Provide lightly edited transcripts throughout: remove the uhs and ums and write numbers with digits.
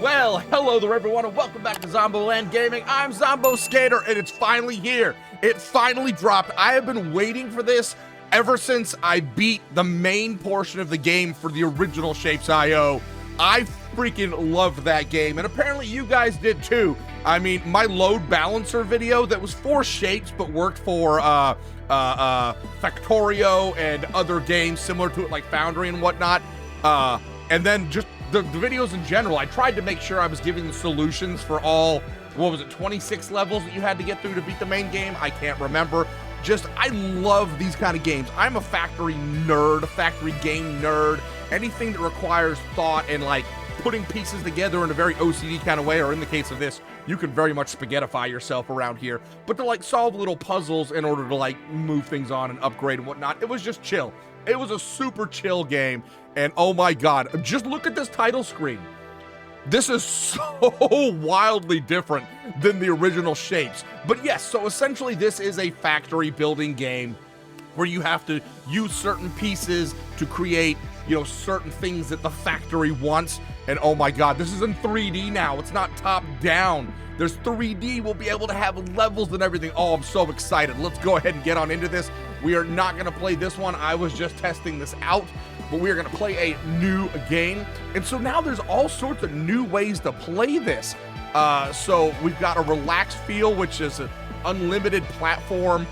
Well, hello there everyone and welcome back to ZomBo Land Gaming. I'm ZomBo Skater and it's finally here. It finally dropped. I have been waiting for this ever since I beat the main portion of the game for the original ShapezIO. I freaking loved that game and apparently you guys did too. I mean, my load balancer video that was for Shapes but worked for Factorio and other games similar to it like Foundry and whatnot. And then just the videos in general, I tried to make sure I was giving the solutions for all, what was it, 26 levels that you had to get through to beat the main game? I can't remember. Just, I love these kind of games. I'm a factory nerd, factory game nerd. Anything that requires thought and like putting pieces together in a very OCD kind of way, or in the case of this, you can very much spaghettify yourself around here. But to like solve little puzzles in order to like move things on and upgrade and whatnot, it was just chill. It was a super chill game. And oh my God, just look at this title screen. This is so wildly different than the original Shapes. But yes, so essentially this is a factory building game where you have to use certain pieces to create, you know, certain things that the factory wants. And oh my God, this is in 3D now. It's not top down. There's 3D. We'll be able to have levels and everything. Oh, I'm so excited. Let's go ahead and get on into this. We are not going to play this one. I was just testing this out, but we are going to play a new game. And so now there's all sorts of new ways to play this. So we've got a relaxed feel, which is an unlimited platform,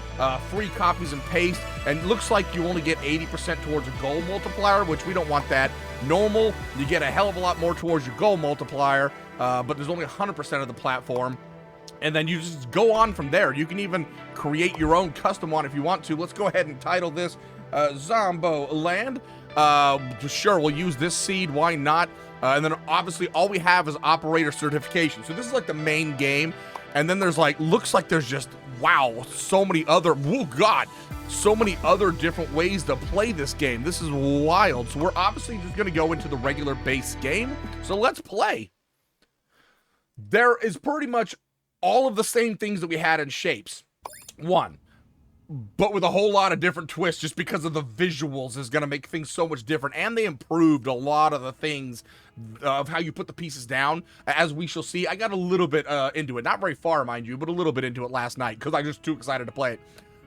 free copies and paste, and looks like you only get 80% towards a goal multiplier, which we don't want that. Normal, you get a hell of a lot more towards your goal multiplier, but there's only 100% of the platform. And then you just go on from there. You can even create your own custom one if you want to. Let's go ahead and title this ZomBo Land. Sure, we'll use this seed, why not? And then obviously all we have is operator certification. So this is like the main game. And then there's like, looks like there's just, wow, so many other, oh God, so many other different ways to play this game. This is wild. So we're obviously just gonna go into the regular base game. So let's play. There is pretty much all of the same things that we had in Shapes. One, but with a whole lot of different twists just because of the visuals is going to make things so much different. And they improved a lot of the things of how you put the pieces down, as we shall see. I got a little bit into it, not very far, mind you, but a little bit into it last night because I was just too excited to play it.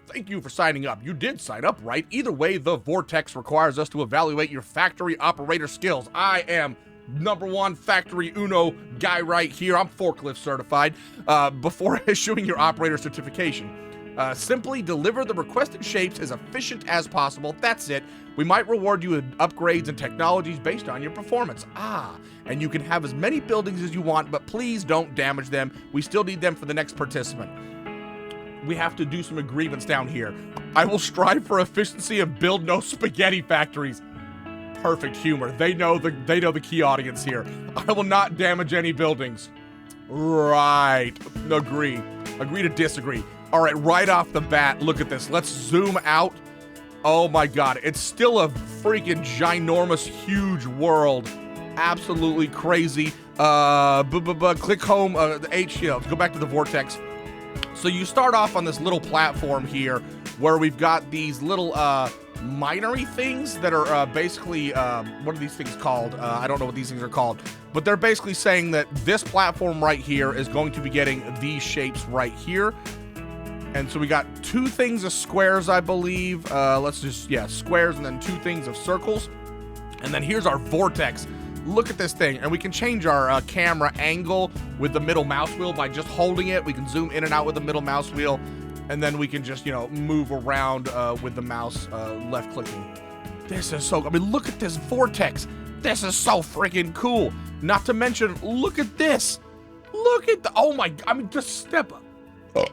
Thank you for signing up. You did sign up, right? Either way, the Vortex requires us to evaluate your factory operator skills. I am #1 factory Uno guy right here. I'm forklift certified before issuing your operator certification. Simply deliver the requested shapes as efficient as possible. That's it. We might reward you with upgrades and technologies based on your performance. And you can have as many buildings as you want, but please don't damage them. We still need them for the next participant. We have to do some agreements down here. I will strive for efficiency and build no spaghetti factories. Perfect humor. They know the key audience here. I will not damage any buildings. Right. Agree to disagree. All right, right off the bat, look at this. Let's zoom out. Oh my God, it's still a freaking ginormous, huge world. Absolutely crazy. Click home, the H, let's go back to the Vortex. So you start off on this little platform here where we've got these little minery things that are basically, what are these things called? I don't know what these things are called, but they're basically saying that this platform right here is going to be getting these shapes right here. And so we got 2 things of squares, I believe. Let's just, yeah, squares, and then 2 things of circles. And then here's our Vortex. Look at this thing. And we can change our camera angle with the middle mouse wheel by just holding it. We can zoom in and out with the middle mouse wheel. And then we can just, you know, move around with the mouse left clicking. This is so, I mean, look at this Vortex. This is so freaking cool. Not to mention, look at this. Look at the, oh my, I mean, just step up.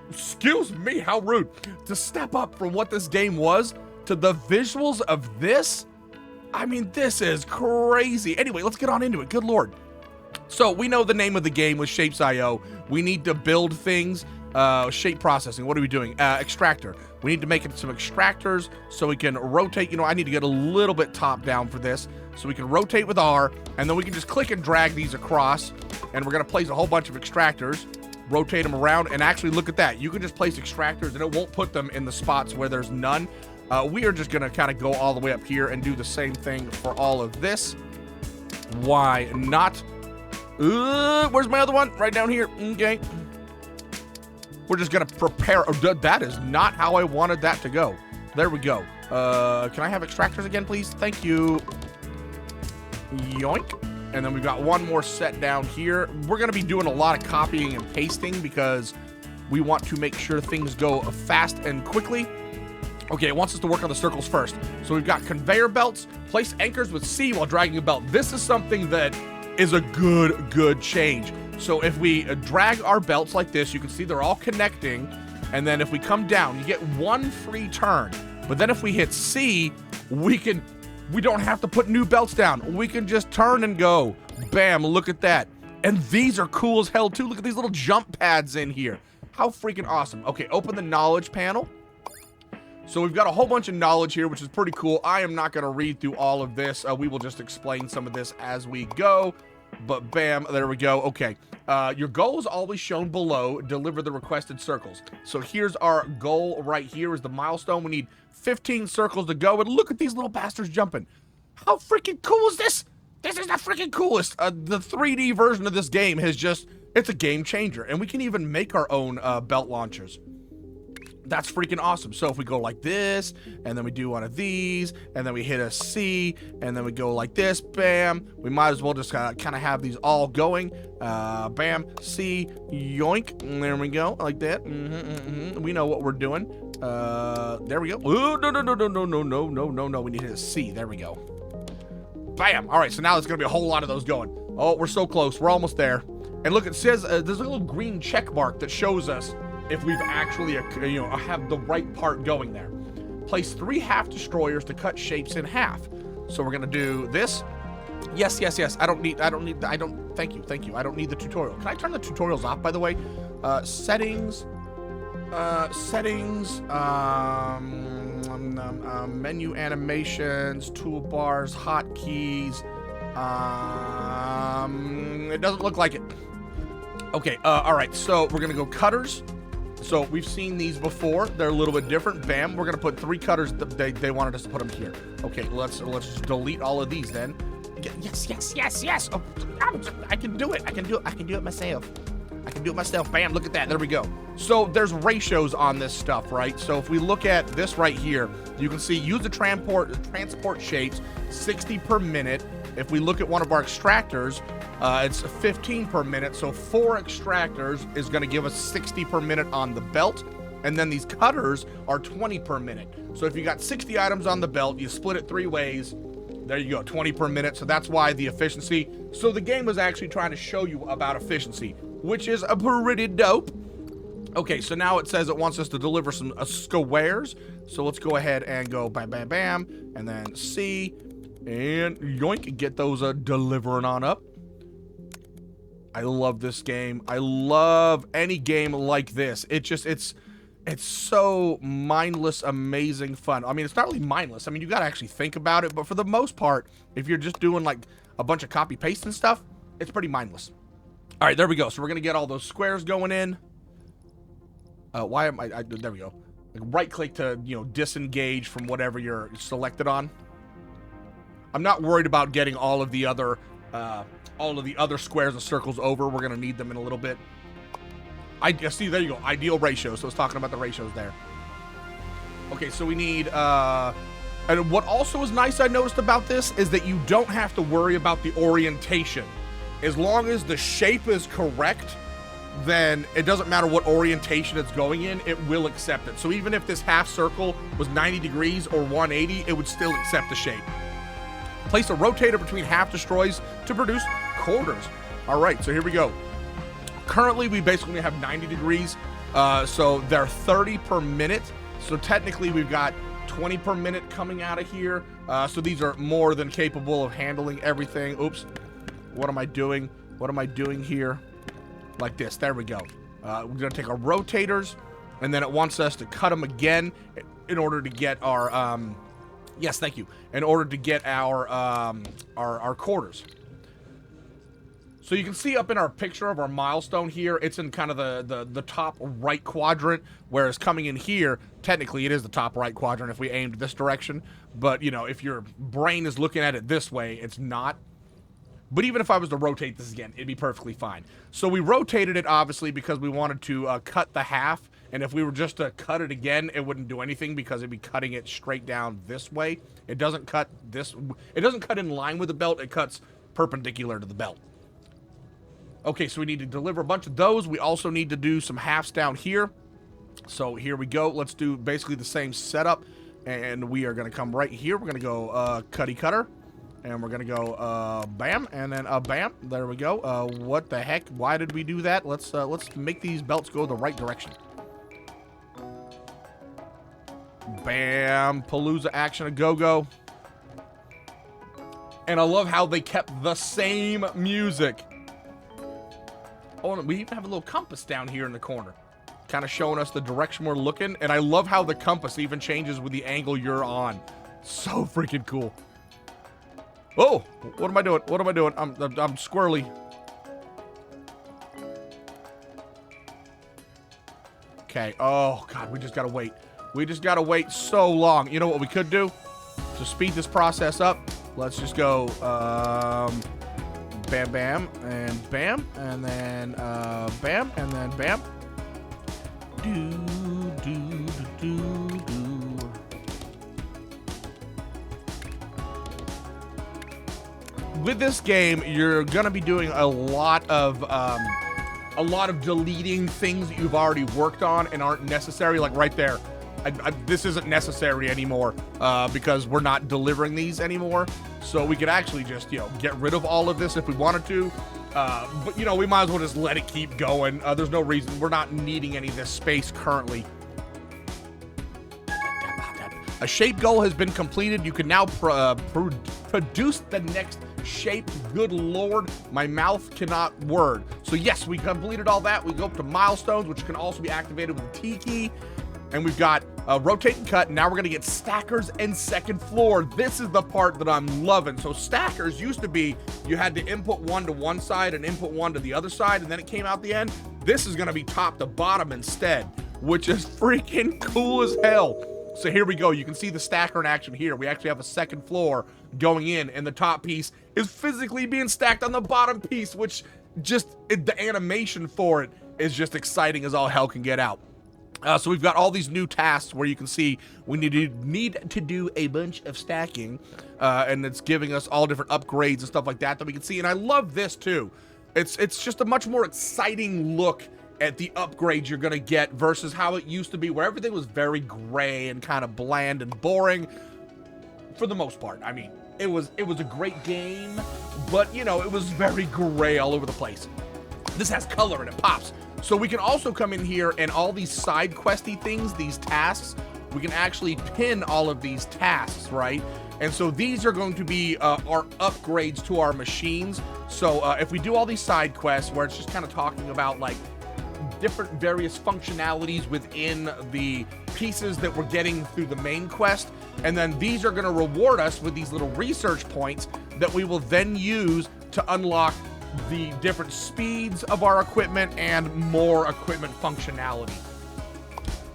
Excuse me, how rude. To step up from what this game was to the visuals of this, I mean, this is crazy. Anyway, let's get on into it. Good Lord. So we know the name of the game was ShapezIO. We need to build things. Shape processing. What are we doing? Extractor. We need to make it some extractors so we can rotate. You know, I need to get a little bit top down for this. So we can rotate with R, and then we can just click and drag these across. And we're going to place a whole bunch of extractors. Rotate them around, and actually look at that. You can just place extractors and it won't put them in the spots where there's none. We are just gonna kind of go all the way up here and do the same thing for all of this. Why not? Where's my other one? Right down here. Okay. We're just gonna prepare. Oh, that is not how I wanted that to go. There we go. Can I have extractors again, please? Thank you. Yoink. And then we've got one more set down here. We're gonna be doing a lot of copying and pasting because we want to make sure things go fast and quickly. Okay, it wants us to work on the circles first. So we've got conveyor belts. Place anchors with C while dragging a belt. This is something that is a good change. So if we drag our belts like this, you can see they're all connecting. And then if we come down, you get one free turn. But then if we hit C, we don't have to put new belts down. We can just turn and go. Bam, look at that. And these are cool as hell too. Look at these little jump pads in here. How freaking awesome. Okay, open the knowledge panel. So we've got a whole bunch of knowledge here, which is pretty cool. I am not going to read through all of this. We will just explain some of this as we go. But bam, there we go. Okay, your goal is always shown below. Deliver the requested circles. So here's our goal right here is the milestone. We need 15 circles to go. And look at these little bastards jumping. How freaking cool is this? This is the freaking coolest. The 3D version of this game has just, it's a game changer. And we can even make our own belt launchers. That's freaking awesome. So if we go like this, and then we do one of these, and then we hit a C, and then we go like this, bam, we might as well just kind of have these all going. Bam, C, yoink, and there we go, like that. We know what we're doing. There we go. Ooh, no, we need to hit a C. There we go. Bam. All right, so now there's going to be a whole lot of those going. Oh, we're so close. We're almost there. And look, it says there's a little green check mark that shows us if we've actually, have the right part going there. Place 3 half destroyers to cut shapes in half. So we're gonna do this. Yes. Thank you. I don't need the tutorial. Can I turn the tutorials off, by the way? Settings, menu animations, toolbars, hotkeys. It doesn't look like it. Okay, all right, so we're gonna go cutters. So we've seen these before. They're a little bit different. Bam, we're gonna put 3 cutters. They wanted us to put them here. Okay, let's just delete all of these then. Yes. Oh, I can do it. I can do it myself. Bam, look at that. There we go. So there's ratios on this stuff, right? So if we look at this right here, you can see use the transport shapes 60 per minute. If we look at one of our extractors, it's 15 per minute. So 4 extractors is going to give us 60 per minute on the belt. And then these cutters are 20 per minute. So if you got 60 items on the belt, you split it 3 ways. There you go, 20 per minute. So that's why the efficiency. So the game was actually trying to show you about efficiency, which is a pretty dope. Okay, so now it says it wants us to deliver some squares. So let's go ahead and go bam, bam, bam. And then C. And yoink, get those delivering on up. I love this game. I love any game like this. It's so mindless, amazing fun. I mean, it's not really mindless. I mean, you got to actually think about it. But for the most part, if you're just doing like a bunch of copy paste and stuff, it's pretty mindless. All right, there we go. So we're going to get all those squares going in. Why am I there we go. Like right click to, disengage from whatever you're selected on. I'm not worried about getting all of the other squares and circles over. We're gonna need them in a little bit. I see, there you go, ideal ratio. So it's talking about the ratios there. Okay, so we need and what also is nice I noticed about this is that you don't have to worry about the orientation. As long as the shape is correct, then it doesn't matter what orientation it's going in, it will accept it. So even if this half circle was 90 degrees or 180, it would still accept the shape. Place a rotator between half destroys to produce quarters. All right, so here we go. Currently, we basically have 90 degrees, so they're 30 per minute. So technically, we've got 20 per minute coming out of here. So these are more than capable of handling everything. Oops, what am I doing? What am I doing here? Like this, there we go. We're gonna take our rotators, and then it wants us to cut them again in order to get our, yes, thank you. In order to get our quarters. So you can see up in our picture of our milestone here, it's in kind of the top right quadrant, whereas coming in here, technically it is the top right quadrant if we aimed this direction. But, if your brain is looking at it this way, it's not. But even if I was to rotate this again, it'd be perfectly fine. So we rotated it, obviously, because we wanted to cut the half. And if we were just to cut it again, it wouldn't do anything because it'd be cutting it straight down this way. It doesn't cut this. It doesn't cut in line with the belt. It cuts perpendicular to the belt. Okay, so we need to deliver a bunch of those. We also need to do some halves down here. So here we go. Let's do basically the same setup. And we are going to come right here. We're going to go cutty cutter. And we're going to go bam. And then bam. There we go. What the heck? Why did we do that? Let's make these belts go the right direction. Bam. Palooza action a go-go. And I love how they kept the same music. Oh, and we even have a little compass down here in the corner, kind of showing us the direction we're looking. And I love how the compass even changes with the angle you're on. So freaking cool. Oh, what am I doing? What am I doing? I'm squirrely. Okay. Oh, God, we just got to wait. We just got to wait so long. You know what we could do? To speed this process up, let's just go bam, bam, and bam, and then bam, and then bam. Do, do, do, do, do. With this game, you're gonna be doing a lot of deleting things that you've already worked on and aren't necessary. Like right there, this isn't necessary anymore because we're not delivering these anymore. So we could actually just, you know, get rid of all of this if we wanted to. But, you know, we might as well just let it keep going. There's no reason. We're not needing any of this space currently. A shape goal has been completed. You can now produce the next shape. Good Lord, my mouth cannot word. So yes, we completed all that. We go up to milestones, which can also be activated with the T key. And we've got rotate and cut. Now we're gonna get stackers and second floor. This is the part that I'm loving. So stackers used to be, you had to input one to one side and input one to the other side, and then it came out the end. This is gonna be top to bottom instead, which is freaking cool as hell. So here we go. You can see the stacker in action here. We actually have a second floor going in, and the top piece is physically being stacked on the bottom piece, which just, the animation for it is just exciting as all hell can get out. So we've got all these new tasks where you can see we need to do a bunch of stacking, and it's giving us all different upgrades and stuff like that we can see. And I love this too. It's just a much more exciting look at the upgrades you're gonna get versus how it used to be, where everything was very gray and kind of bland and boring for the most part. I mean, it was a great game, but you know, it was very gray all over the place. This has color and it pops. So we can also come in here and all these side questy things, these tasks, we can actually pin all of these tasks, right? And so these are going to be our upgrades to our machines. So if we do all these side quests where it's just kind of talking about like different various functionalities within the pieces that we're getting through the main quest, and then these are going to reward us with these little research points that we will then use to unlock the different speeds of our equipment and more equipment functionality.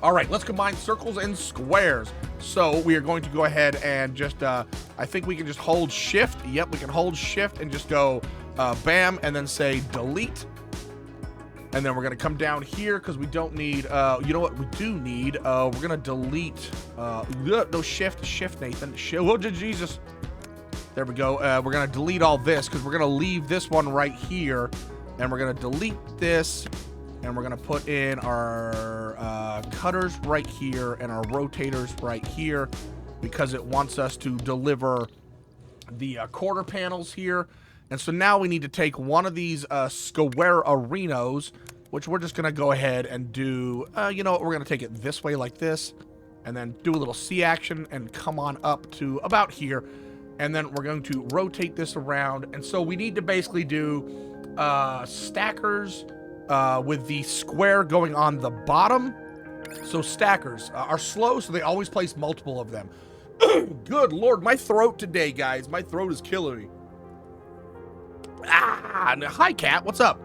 All right, let's combine circles and squares. So we are going to go ahead and just, I think we can just hold shift. Yep, we can hold shift and just go bam, and then say delete. And then we're gonna come down here because we don't need, you know what we do need? We're gonna delete, no, shift, Nathan, oh, Jesus. There we go. We're going to delete all this because we're going to leave this one right here. And we're going to delete this. And we're going to put in our cutters right here and our rotators right here because it wants us to deliver the quarter panels here. And so now we need to take one of these square arenas, which we're just going to go ahead and do, you know what, we're going to take it this way like this. And then do a little C action and come on up to about here. And then we're going to rotate this around. And so we need to basically do stackers with the square going on the bottom. So stackers are slow, so they always place multiple of them. Good Lord, my throat today, guys. My throat is killing me. Ah, hi, cat. What's up?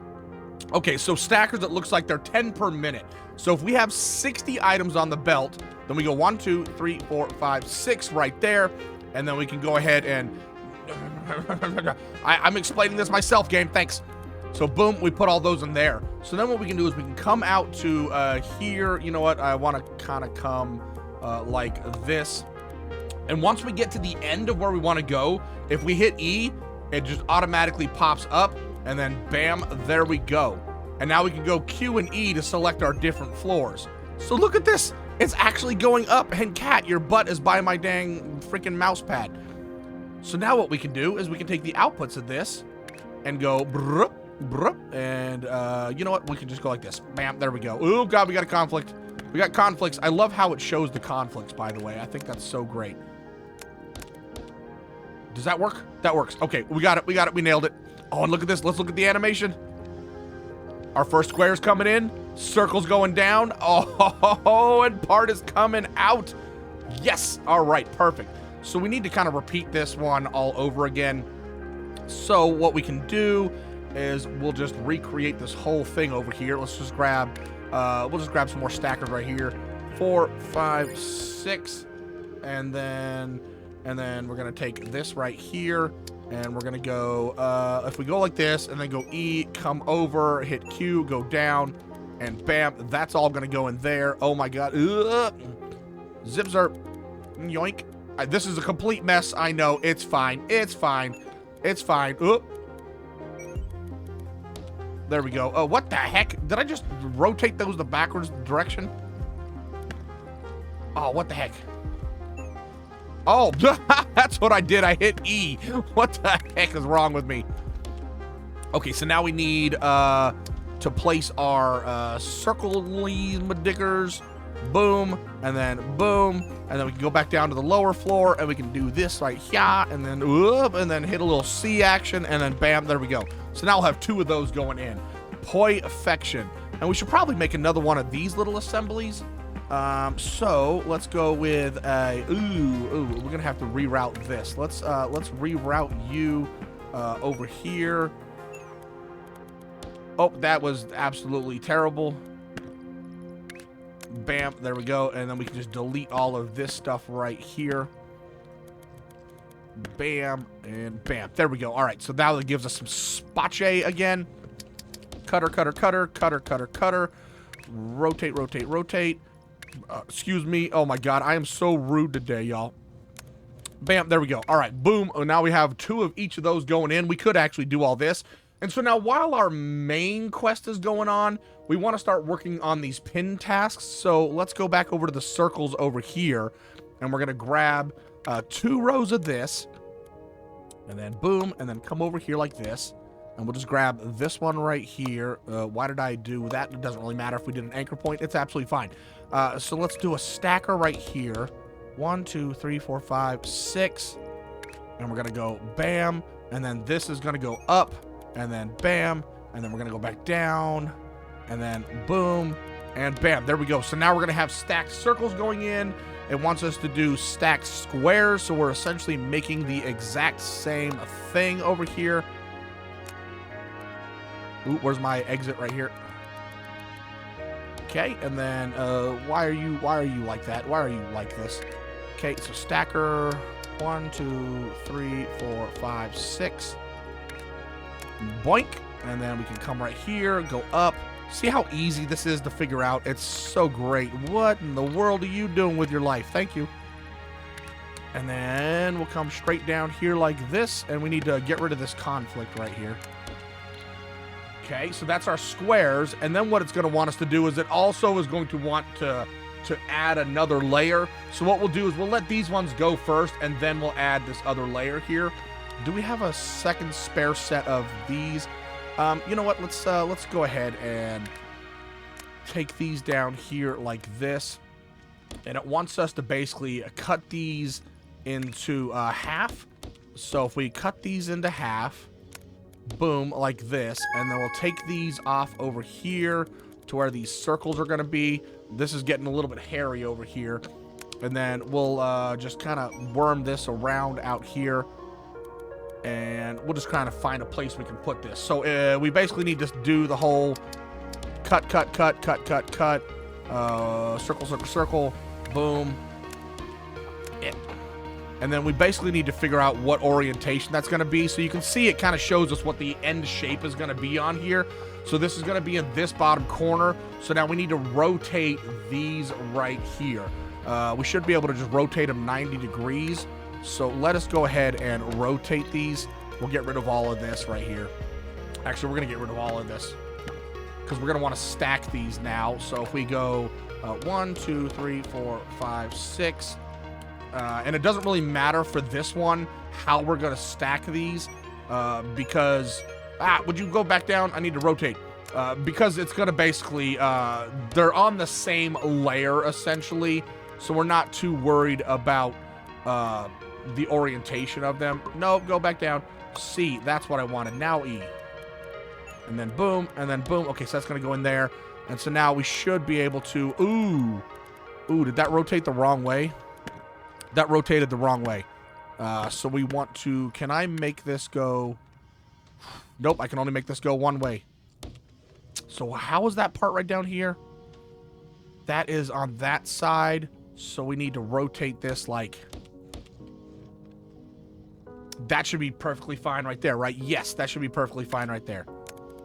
Okay, so stackers, it looks like they're 10 per minute. So if we have 60 items on the belt, then we go 1, 2, 3, 4, 5, 6 right there. And then we can go ahead and I'm explaining this myself, game. Thanks. So boom, we put all those in there. So then what we can do is we can come out to here. You know what? I want to kind of come like this. And once we get to the end of where we want to go, if we hit E, it just automatically pops up. And then bam, there we go. And now we can go Q and E to select our different floors. So look at this. It's actually going up. And cat, your butt is by my dang freaking mouse pad. So now what we can do is we can take the outputs of this and go bruh, bruh, and you know what? We can just go like this. Bam, there we go. Oh God, we got a conflict. We got conflicts. I love how it shows the conflicts, by the way. I think that's so great. Does that work? That works. Okay, we got it. We got it. We nailed it. Oh, and look at this. Let's look at the animation. Our first square's coming in. Circle's going down. Oh, and part is coming out. Yes. All right, perfect. So we need to kind of repeat this one all over again. So what we can do is we'll just recreate this whole thing over here. Let's just grab, we'll just grab some more stackers right here. 4, 5, 6, and then we're gonna take this right here, and we're gonna go, if we go like this, and then go E, come over, hit Q, go down, and bam, that's all gonna go in there. Oh my God, zip zerp, yoink. This is a complete mess, I know. It's fine, it's fine, it's fine. Oop. There we go. Oh, what the heck? Did I just rotate those the backwards direction? Oh, what the heck? Oh, that's what I did. I hit E. What the heck is wrong with me? Okay, so now we need to place our circle diggers. Boom, and then boom, and then we can go back down to the lower floor, and we can do this right here, and then whoop, and then hit a little C action, and then bam, there we go. So now we'll have 2 of those going in. Perfection. And we should probably make another one of these little assemblies. So let's go with a we're gonna have to reroute this. Let's reroute you over here. Oh, that was absolutely terrible. Bam, there we go. And then we can just delete all of this stuff right here. Bam, and bam. There we go. All right, so now it gives us some space again. Cutter, cutter, cutter, cutter, cutter, cutter. Rotate, rotate, rotate. Excuse me. Oh my God, I am so rude today, y'all. Bam, there we go. All right, boom. Oh, now we have 2 of each of those going in. We could actually do all this. And so now while our main quest is going on, we want to start working on these pin tasks. So let's go back over to the circles over here, and we're going to grab 2 rows of this, and then boom, and then come over here like this, and we'll just grab this one right here. Why did I do that? It doesn't really matter if we did an anchor point. It's absolutely fine. So let's do a stacker right here. 1, 2, 3, 4, 5, 6, and we're going to go bam, and then this is going to go up, and then bam, and then we're gonna go back down, and then boom, and bam, there we go. So now we're gonna have stacked circles going in. It wants us to do stacked squares, so we're essentially making the exact same thing over here. Ooh, where's my exit right here? Okay, and then why are you like that? Why are you like this? Okay, so stacker 1, 2, 3, 4, 5, 6. Boink, and then we can come right here, go up. See how easy this is to figure out? It's so great. What in the world are you doing with your life? Thank you. And then we'll come straight down here like this, and we need to get rid of this conflict right here. Okay, so that's our squares, and then what it's going to want us to do is it also is going to want to add another layer. So what we'll do is we'll let these ones go first, and then we'll add this other layer here. Do we have a second spare set of these? You know what? Let's go ahead and take these down here like this. And it wants us to basically cut these into half. So if we cut these into half, boom, like this, and then we'll take these off over here to where these circles are going to be. This is getting a little bit hairy over here. And then we'll just kind of worm this around out here. And we'll just kind of find a place we can put this. So we basically need to do the whole cut, cut, cut, cut, cut, cut. Circle, circle, circle. Boom. And then we basically need to figure out what orientation that's going to be. So you can see it kind of shows us what the end shape is going to be on here. So this is going to be in this bottom corner. So now we need to rotate these right here. We should be able to just rotate them 90 degrees. So let us go ahead and rotate these. We'll get rid of all of this right here. Actually, we're going to get rid of all of this because we're going to want to stack these now. So if we go 1, 2, 3, 4, 5, 6. And it doesn't really matter for this one how we're going to stack these because... would you go back down? I need to rotate. Because it's going to basically... they're on the same layer, essentially. So we're not too worried about the orientation of them. No, go back down. C, that's what I wanted. Now E. And then boom, and then boom. Okay, so that's going to go in there. And so now we should be able to... Ooh, did that rotate the wrong way? That rotated the wrong way. So we want to... Can I make this go... Nope, I can only make this go one way. So how is that part right down here? That is on that side. So we need to rotate this like... That should be perfectly fine right there, right? Yes, that should be perfectly fine right there.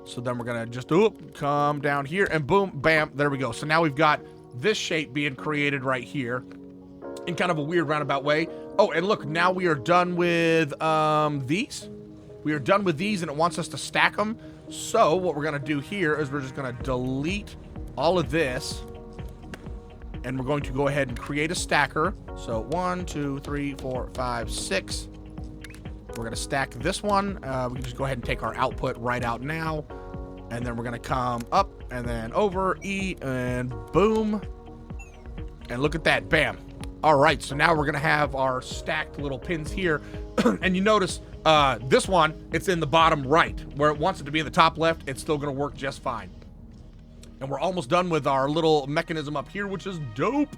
So then we're going to just come down here and boom, bam, there we go. So now we've got this shape being created right here in kind of a weird roundabout way. Oh, and look, now we are done with these. We are done with these and it wants us to stack them. So what we're going to do here is we're just going to delete all of this. And we're going to go ahead and create a stacker. So 1, 2, 3, 4, 5, 6. We're going to stack this one. We can just go ahead and take our output right out now. And then we're going to come up and then over, E, and boom. And look at that, bam. All right, so now we're going to have our stacked little pins here. And you notice this one, it's in the bottom right. Where it wants it to be in the top left, it's still going to work just fine. And we're almost done with our little mechanism up here, which is dope.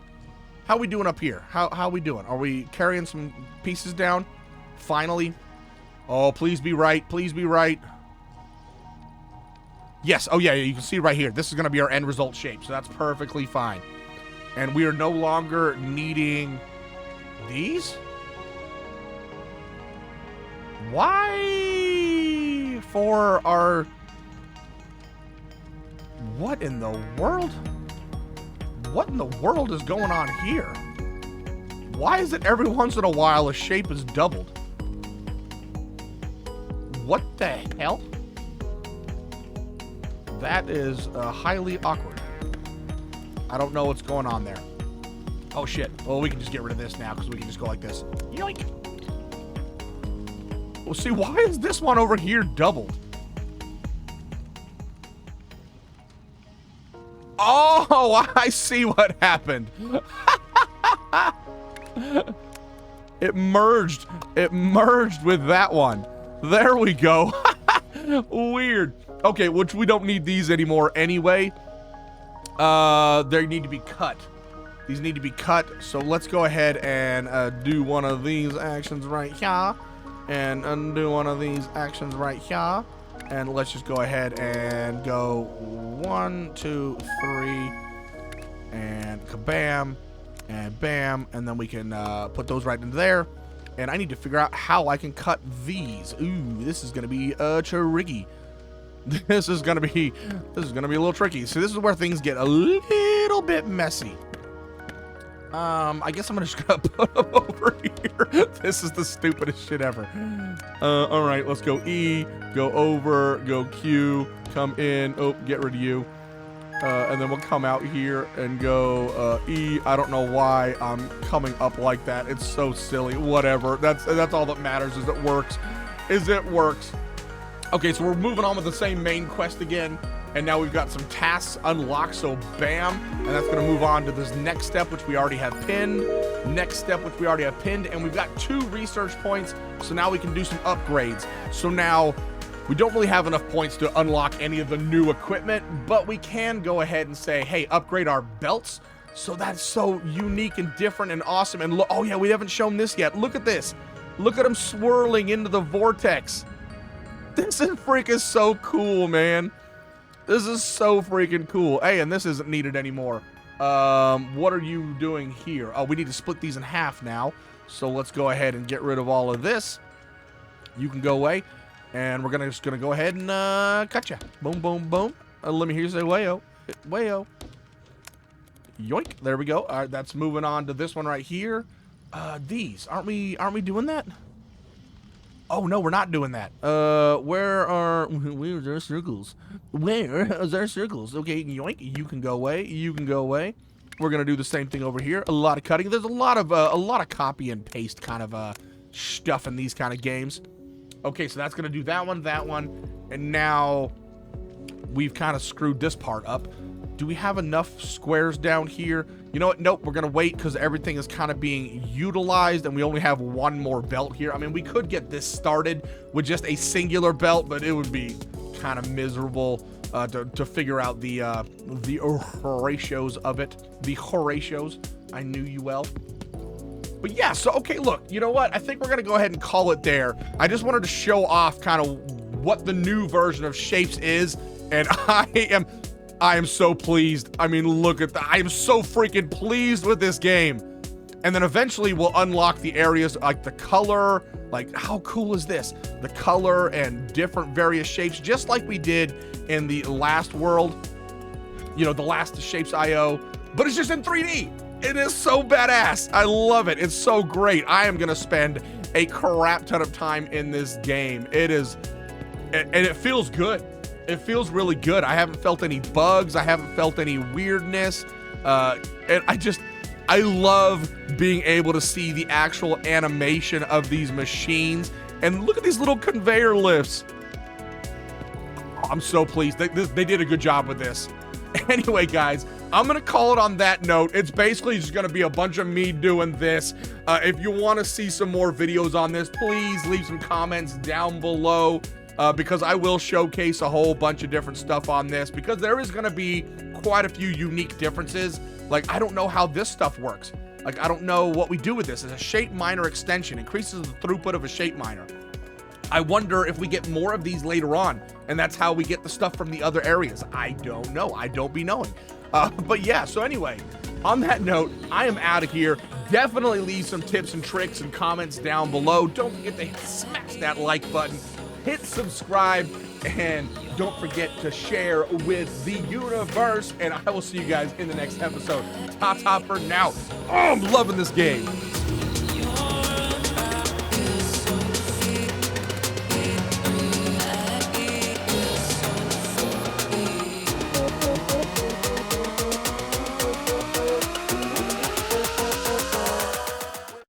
How we doing up here? How we doing? Are we carrying some pieces down? Finally. Oh, please be right. Please be right. Yes. Oh, yeah. You can see right here. This is going to be our end result shape. So that's perfectly fine. And we are no longer needing these. Why? For our... What in the world? What in the world is going on here? Why is it every once in a while a shape is doubled? What the hell? That is highly awkward. I don't know what's going on there. Oh shit. Well, we can just get rid of this now because we can just go like this. Yoink. Well, see, why is this one over here doubled? Oh, I see what happened. It merged. It merged with that one. There we go. Weird. Okay, which we don't need these anymore anyway. They need to be cut. These need to be cut. So let's go ahead and do one of these actions right here. And undo one of these actions right here. And let's just go ahead and go 1, 2, 3. And kabam. And bam. And then we can put those right into there. And I need to figure out how I can cut these. Ooh, this is going to be tricky. This is going to be a little tricky. So this is where things get a little bit messy. I guess I'm just gonna put them over here. This is the stupidest shit ever. All right, let's go E, go over, go Q, come in. Oh, get rid of you. And then we'll come out here and go E. I don't know why I'm coming up like that. It's so silly. Whatever. That's all that matters is it works. It works. Okay, so we're moving on with the same main quest again. And now we've got some tasks unlocked, so bam. And that's going to move on to this next step, which we already have pinned. Next step, which we already have pinned. And we've got 2 research points, so now we can do some upgrades. So now we don't really have enough points to unlock any of the new equipment, but we can go ahead and say, hey, upgrade our belts. So that's so unique and different and awesome. And look, oh yeah, we haven't shown this yet. Look at this. Look at them swirling into the vortex. This is freaking so cool, man. This is so freaking cool. Hey, and this isn't needed anymore. What are you doing here? Oh, we need to split these in half now. So let's go ahead and get rid of all of this. You can go away. And we're just gonna go ahead and cut you. Boom, boom, boom. Let me hear you say wayo. Wayo. Yoink. There we go. All right, that's moving on to this one right here. These. Aren't we doing that? Oh, no, we're not doing that. Where's our circles? Where is our circles? Okay, yoink. You can go away. You can go away. We're gonna do the same thing over here. A lot of cutting. There's a lot of copy and paste kind of stuff in these kind of games. Okay, so that's gonna do that one, and now we've kind of screwed this part up. Do we have enough squares down here? You know what? Nope, we're gonna wait because everything is kind of being utilized and we only have one more belt here. I mean, we could get this started with just a singular belt, but it would be kind of miserable to figure out the ratios of it. The ratios. I knew you well. But yeah, so okay, look, you know what? I think we're gonna go ahead and call it there. I just wanted to show off kind of what the new version of Shapez is, and I am so pleased. I mean, look at that. I am so freaking pleased with this game. And then eventually we'll unlock the areas like the color, like how cool is this? The color and different various shapes, just like we did in the last world, you know, the last ShapezIO, but it's just in 3D. It is so badass. I love it. It's so great. I am gonna spend a crap ton of time in this game. It is, and it feels good. It feels really good. I haven't felt any bugs. I haven't felt any weirdness. And I love being able to see the actual animation of these machines. And look at these little conveyor lifts. I'm so pleased. They did a good job with this. Anyway, guys, I'm gonna call it on that note. It's basically just gonna be a bunch of me doing this. If you want to see some more videos on this, please leave some comments down below, because I will showcase a whole bunch of different stuff on this, because there is gonna be quite a few unique differences. Like, I don't know how this stuff works. Like, I don't know what we do with this. It's a shape miner extension, increases the throughput of a shape miner. I wonder if we get more of these later on, and that's how we get the stuff from the other areas. I don't know. I don't be knowing. But yeah, so anyway, on that note, I am out of here. Definitely leave some tips and tricks and comments down below. Don't forget to smash that like button, hit subscribe, and don't forget to share with the universe. And I will see you guys in the next episode. Ta-ta for now. Oh, I'm loving this game.